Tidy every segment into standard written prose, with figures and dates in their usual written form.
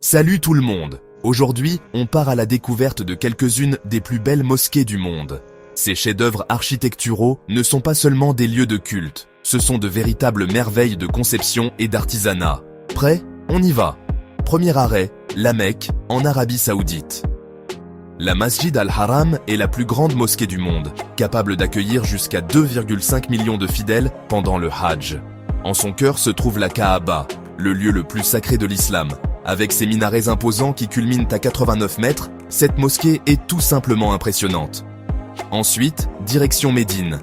Salut tout le monde! Aujourd'hui, on part à la découverte de quelques-unes des plus belles mosquées du monde. Ces chefs-d'œuvre architecturaux ne sont pas seulement des lieux de culte, ce sont de véritables merveilles de conception et d'artisanat. Prêt? On y va! Premier arrêt, la Mecque, en Arabie Saoudite. La Masjid al-Haram est la plus grande mosquée du monde, capable d'accueillir jusqu'à 2,5 millions de fidèles pendant le Hajj. En son cœur se trouve la Kaaba, le lieu le plus sacré de l'islam. Avec ses minarets imposants qui culminent à 89 mètres, cette mosquée est tout simplement impressionnante. Ensuite, direction Médine.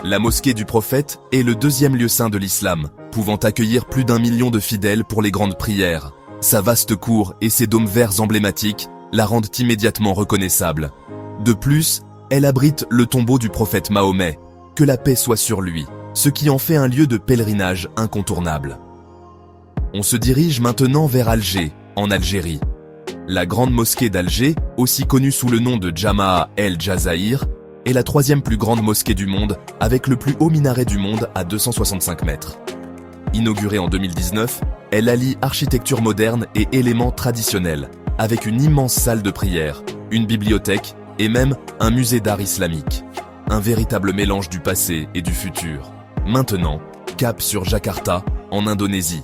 La mosquée du prophète est le deuxième lieu saint de l'islam, pouvant accueillir plus d'1 million de fidèles pour les grandes prières. Sa vaste cour et ses dômes verts emblématiques la rendent immédiatement reconnaissable. De plus, elle abrite le tombeau du prophète Mahomet, que la paix soit sur lui, ce qui en fait un lieu de pèlerinage incontournable. On se dirige maintenant vers Alger, en Algérie. La grande mosquée d'Alger, aussi connue sous le nom de Jamaa El Jazaïr, est la troisième plus grande mosquée du monde, avec le plus haut minaret du monde à 265 mètres. Inaugurée en 2019, elle allie architecture moderne et éléments traditionnels, avec une immense salle de prière, une bibliothèque et même un musée d'art islamique. Un véritable mélange du passé et du futur. Maintenant, cap sur Jakarta, en Indonésie.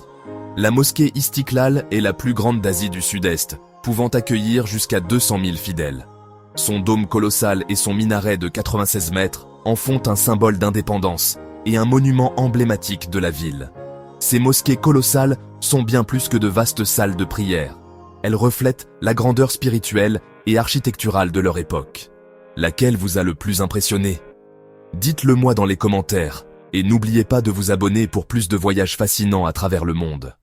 La mosquée Istiklal est la plus grande d'Asie du Sud-Est, pouvant accueillir jusqu'à 200 000 fidèles. Son dôme colossal et son minaret de 96 mètres en font un symbole d'indépendance et un monument emblématique de la ville. Ces mosquées colossales sont bien plus que de vastes salles de prière. Elles reflètent la grandeur spirituelle et architecturale de leur époque. Laquelle vous a le plus impressionné? Dites-le moi dans les commentaires, et n'oubliez pas de vous abonner pour plus de voyages fascinants à travers le monde.